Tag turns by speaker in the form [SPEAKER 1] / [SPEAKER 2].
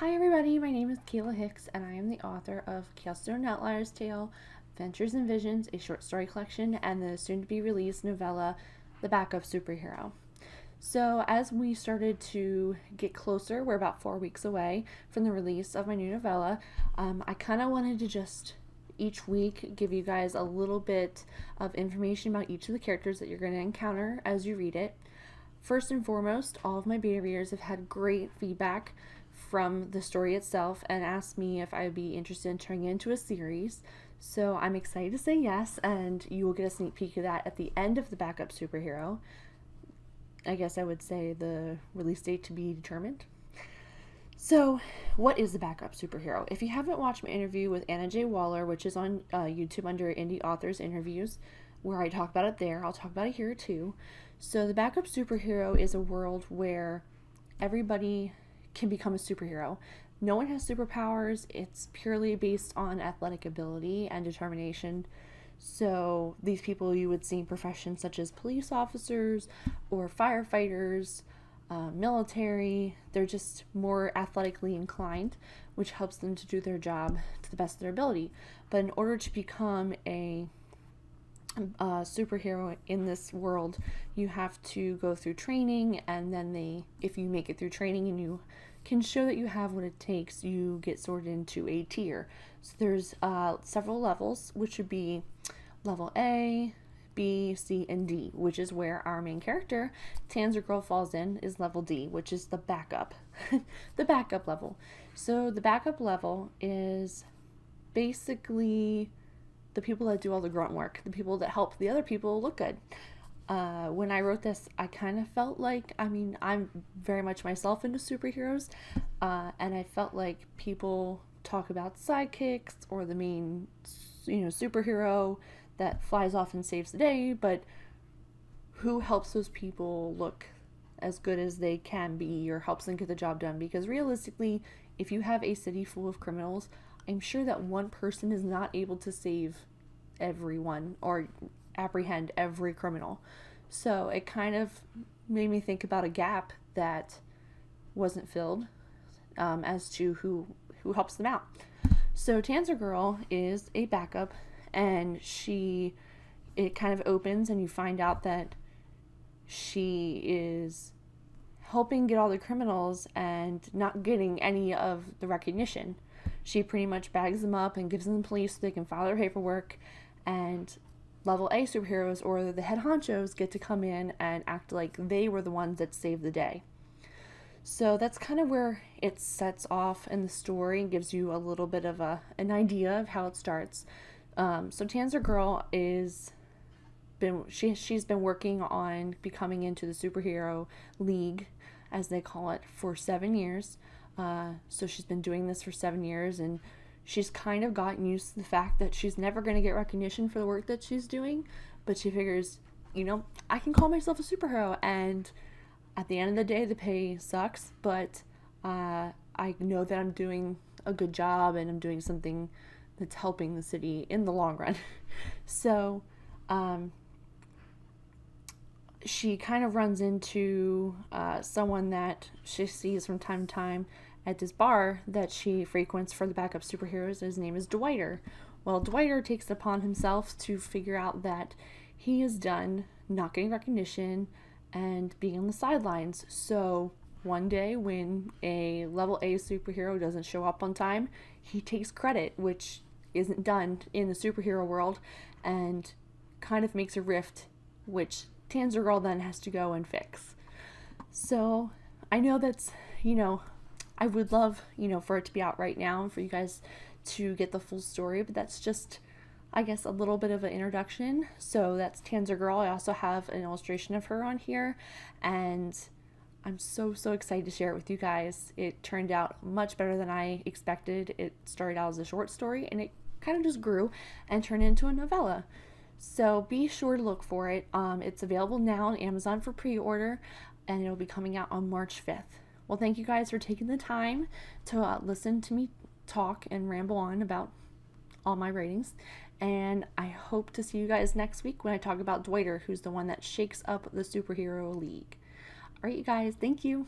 [SPEAKER 1] Hi everybody, my name is Kayla Hicks and I am the author of Keystone Outlier's Tale, Ventures and Visions, a short story collection, and the soon-to-be released novella, The BackUp Superhero. So as we started to get closer, we're about 4 weeks away from the release of my new novella, I kind of wanted to just each week give you guys a little bit of information about each of the characters that you're going to encounter as you read it. First and foremost, all of my beta readers have had great feedback from the story itself and asked me if I would be interested in turning it into a series. So I'm excited to say yes, and you will get a sneak peek of that at the end of the BackUp Superhero. I guess I would say the release date to be determined. So, what is the BackUp Superhero? If you haven't watched my interview with Anna J. Waller, which is on YouTube under Indie Authors Interviews, where I talk about it there, I'll talk about it here too. So, the BackUp Superhero is a world where everybody can become a superhero. No one has superpowers. It's purely based on athletic ability and determination. So these people you would see in professions such as police officers or firefighters, military, they're just more athletically inclined, which helps them to do their job to the best of their ability. But in order to become a superhero in this world, you have to go through training, and then if you make it through training and you can show that you have what it takes, you get sorted into a tier. So there's several levels, which would be level A, B, C, and D, which is where our main character, Tanser Girl, falls in, is level D, which is the backup. The backup level. So the backup level is basically the people that do all the grunt work, the people that help the other people look good. When I wrote this, I kind of felt like, I'm very much myself into superheroes, and I felt like people talk about sidekicks or the main, superhero that flies off and saves the day, but who helps those people look as good as they can be or helps them get the job done? Because realistically, if you have a city full of criminals, I'm sure that one person is not able to save everyone or apprehend every criminal. So it kind of made me think about a gap that wasn't filled, as to who helps them out. So Tanser Girl is a backup, and it kind of opens and you find out that she is helping get all the criminals and not getting any of the recognition. She pretty much bags them up and gives them the police so they can file their paperwork, and level A superheroes or the head honchos get to come in and act like they were the ones that saved the day. So that's kind of where it sets off in the story and gives you a little bit of an idea of how it starts. So Tanser Girl she's been working on becoming into the superhero league, as they call it, for 7 years. So she's been doing this for 7 years, and she's kind of gotten used to the fact that she's never going to get recognition for the work that she's doing, but she figures, I can call myself a superhero, and at the end of the day, the pay sucks, but I know that I'm doing a good job and I'm doing something that's helping the city in the long run. So she kind of runs into someone that she sees from time to time at this bar that she frequents for the backup superheroes. His name is Dwighter. Well, Dwighter takes it upon himself to figure out that he is done not getting recognition and being on the sidelines. So one day when a level A superhero doesn't show up on time, he takes credit, which isn't done in the superhero world, and kind of makes a rift, which Tanser Girl then has to go and fix. So I know that's, I would love, for it to be out right now and for you guys to get the full story, but that's just, I guess, a little bit of an introduction. So that's Tanser Girl. I also have an illustration of her on here, and I'm so excited to share it with you guys. It turned out much better than I expected. It started out as a short story, and it kind of just grew and turned into a novella. So be sure to look for it. It's available now on Amazon for pre-order, and it'll be coming out on March 5th. Well, thank you guys for taking the time to listen to me talk and ramble on about all my ratings. And I hope to see you guys next week when I talk about Dwighter, who's the one that shakes up the superhero league. All right, you guys, thank you.